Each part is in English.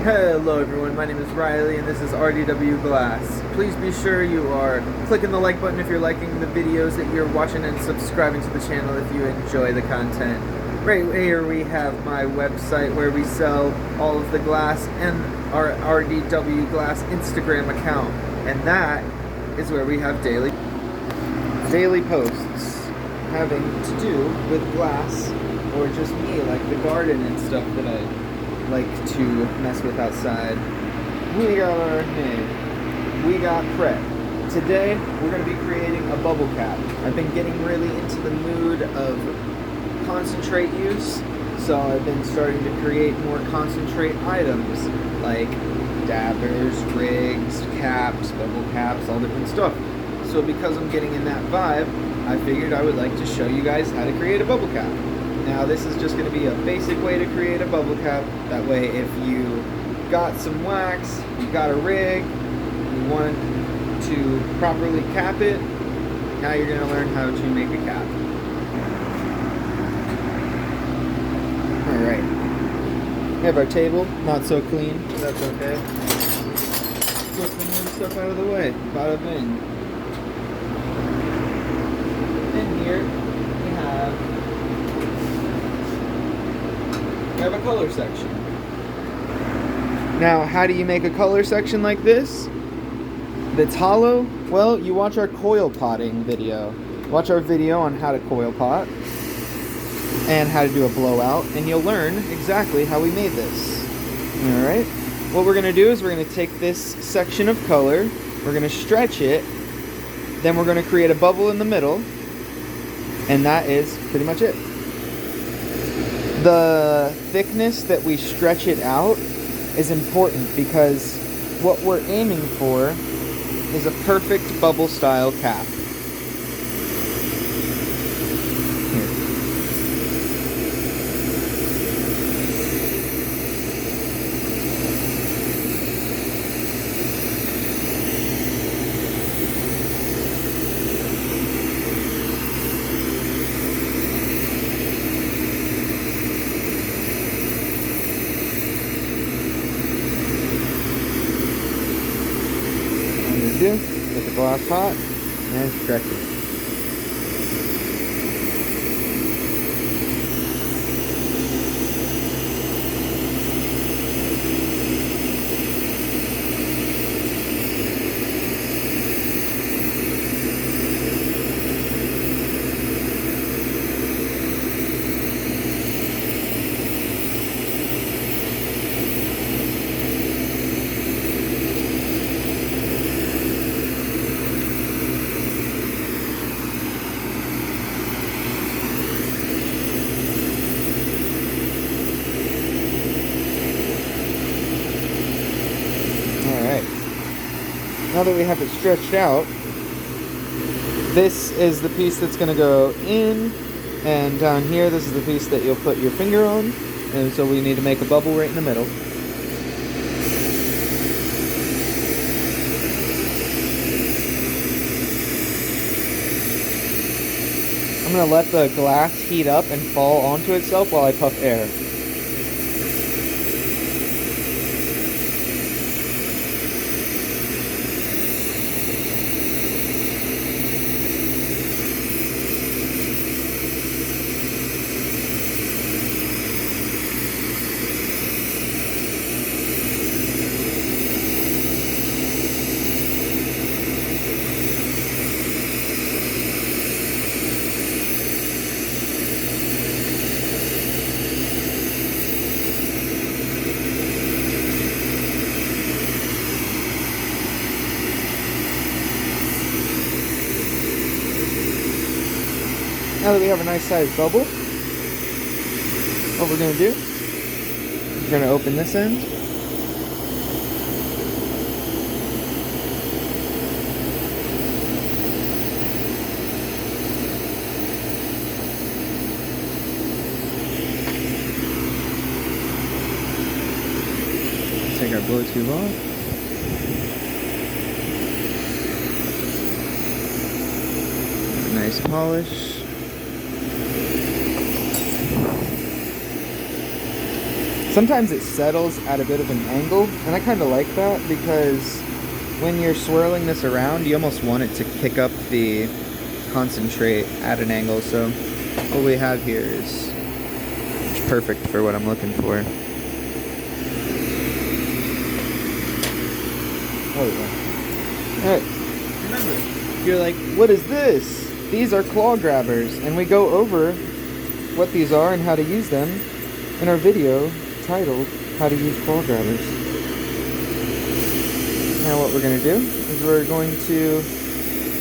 Hello everyone, my name is Riley and this is RDW Glass. Please be sure you are clicking the like button if you're liking the videos that you're watching and subscribing to the channel if you enjoy the content. Right here we have my website where we sell all of the glass and our RDW Glass Instagram account. And that is where we have daily posts having to do with glass or just me, like the garden and stuff that I like to mess with outside. We got our name. We got prep. Today we're going to be creating a bubble cap. I've been getting really into the mood of concentrate use, so I've been starting to create more concentrate items like dabbers, rigs, caps, bubble caps, all different stuff. So because I'm getting in that vibe, I figured I would like to show you guys how to create a bubble cap. Now this is just going to be a basic way to create a bubble cap. That way if you got some wax, you got a rig, you want to properly cap it, now you're going to learn how to make a cap. Alright, we have our table, not so clean, but that's okay. Put some new stuff out of the way, bada bing. And here we have a color section. Now, how do you make a color section like this that's hollow? Well, you watch our coil potting video. Watch our video on how to coil pot and how to do a blowout, and you'll learn exactly how we made this. Alright, what we're going to do is we're going to take this section of color, we're going to stretch it, then we're going to create a bubble in the middle, and that is pretty much it. The thickness that we stretch it out is important because what we're aiming for is a perfect bubble style cap. Get the glass hot and stretch it. Now that we have it stretched out, this is the piece that's going to go in, and down here this is the piece that you'll put your finger on, and so we need to make a bubble right in the middle. I'm going to let the glass heat up and fall onto itself while I puff air. Now that we have a nice sized bubble, what we're going to do is we're going to open this end. Take our Bluetooth off. Nice polish. Sometimes it settles at a bit of an angle, and I kind of like that because when you're swirling this around, you almost want it to kick up the concentrate at an angle. So what we have here is perfect for what I'm looking for. Oh yeah. Alright, remember, you're like, what is this? These are claw grabbers, and we go over what these are and how to use them in our video titled How to Use Claw Grabbers. Now what we're going to do is we're going to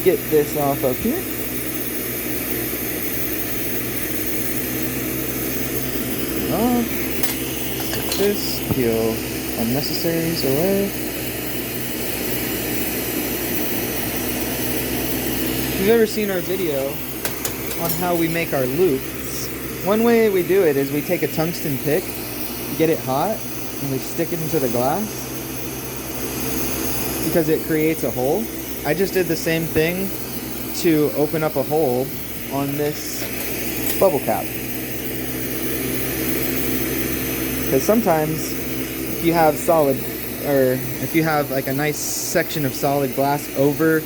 get this off up here. Off. Like this. Peel unnecessaries away. If you've ever seen our video on how we make our loops, one way we do it is we take a tungsten pick, get it hot, and we stick it into the glass because it creates a hole. I just did the same thing to open up a hole on this bubble cap. Because sometimes if you have solid, or if you have like a nice section of solid glass over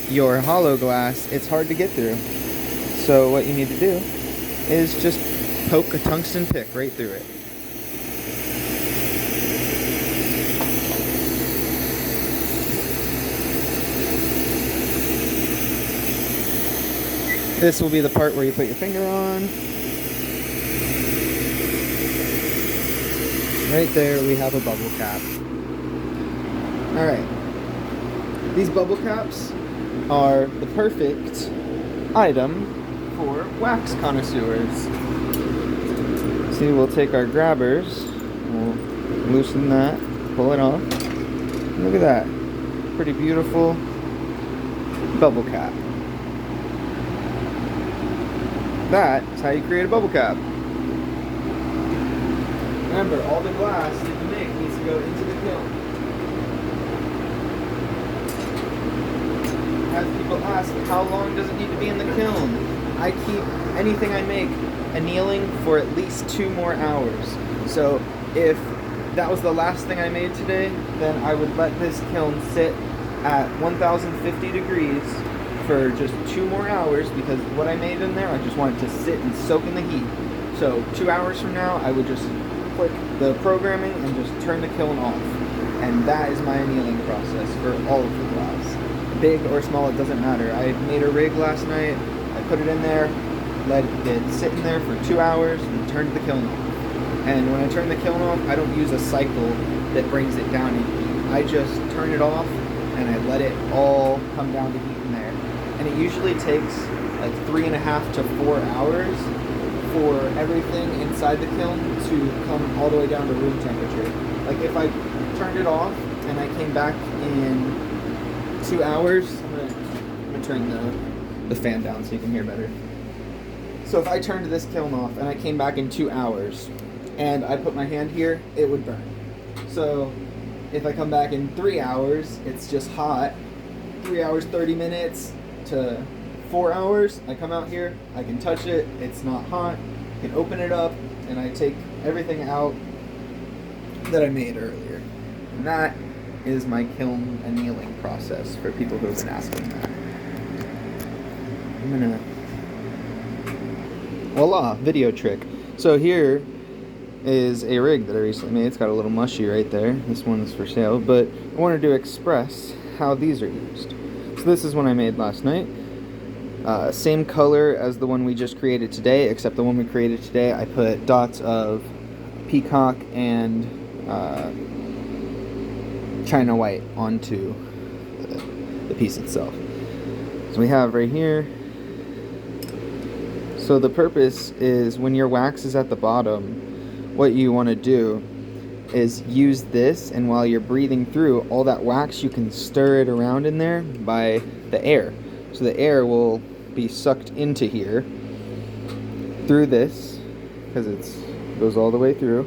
your hollow glass, it's hard to get through. So what you need to do is just poke a tungsten pick right through it. This will be the part where you put your finger on. Right there we have a bubble cap. Alright. These bubble caps are the perfect item for wax connoisseurs. See, we'll take our grabbers, we'll loosen that, pull it off. Look at that. Pretty beautiful bubble cap. That is how you create a bubble cap. Remember, all the glass that you make needs to go into the kiln. Have people ask, how long does it need to be in the kiln? I keep anything I make annealing for at least 2 more hours. So if that was the last thing I made today, then I would let this kiln sit at 1050 degrees for just 2 more hours, because what I made in there, I just wanted to sit and soak in the heat. So 2 hours from now, I would just click the programming and just turn the kiln off. And that is my annealing process for all of the glass. Big or small, it doesn't matter. I made a rig last night, I put it in there, let it sit in there for 2 hours, and turned the kiln off. And when I turn the kiln off, I don't use a cycle that brings it down in heat. I just turn it off and I let it all come down to heat in there. And it usually takes like 3.5 to 4 hours for everything inside the kiln to come all the way down to room temperature. Like if I turned it off and I came back in 2 hours, I'm gonna turn the fan down so you can hear better. So if I turned this kiln off and I came back in 2 hours and I put my hand here, it would burn. So if I come back in 3 hours, it's just hot. 3 hours, 30 minutes to 4 hours, I come out here, I can touch it, it's not hot, I can open it up, and I take everything out that I made earlier. And that is my kiln annealing process for people who have been asking that. I'm gonna... Voila, video trick. So here is a rig that I recently made. It's got a little mushy right there. This one is for sale, but I wanted to express how these are used. So this is one I made last night. Same color as the one we just created today, except the one we created today, I put dots of peacock and China white onto the piece itself. So we have right here. So the purpose is when your wax is at the bottom, what you want to do is use this, and while you're breathing through all that wax, you can stir it around in there by the air. So the air will be sucked into here through this, because it goes all the way through.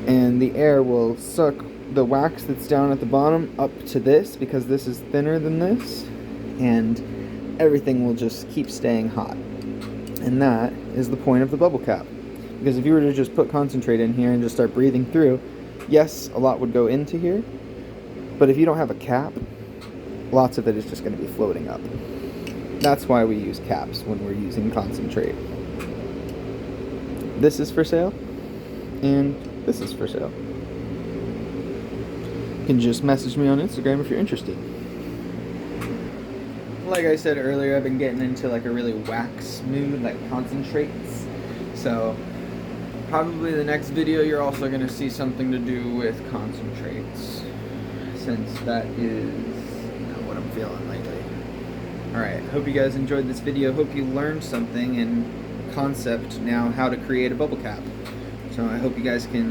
And the air will suck the wax that's down at the bottom up to this, because this is thinner than this, and everything will just keep staying hot. And that is the point of the bubble cap. Because if you were to just put concentrate in here and just start breathing through, yes, a lot would go into here, but if you don't have a cap, lots of it is just going to be floating up. That's why we use caps when we're using concentrate. This is for sale, and this is for sale. You can just message me on Instagram if you're interested. Like I said earlier, I've been getting into like a really wax mood, like concentrates. So probably the next video you're also going to see something to do with concentrates, since that is what I'm feeling lately. Alright, hope you guys enjoyed this video. Hope you learned something and concept now how to create a bubble cap. So I hope you guys can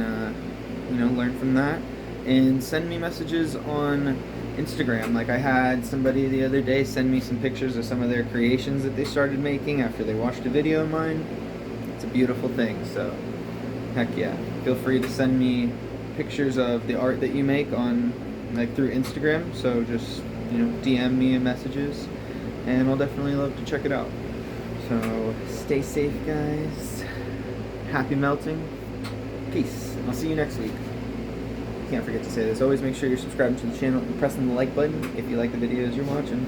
learn from that, and send me messages on Instagram. Like I had somebody the other day send me some pictures of some of their creations that they started making after they watched a video of mine. It's a beautiful thing, so heck yeah. Feel free to send me pictures of the art that you make on through Instagram. So just DM me messages, and I'll definitely love to check it out. So stay safe, guys. Happy melting. Peace. I'll see you next week. Can't forget to say this. Always make sure you're subscribing to the channel and pressing the like button if you like the videos you're watching.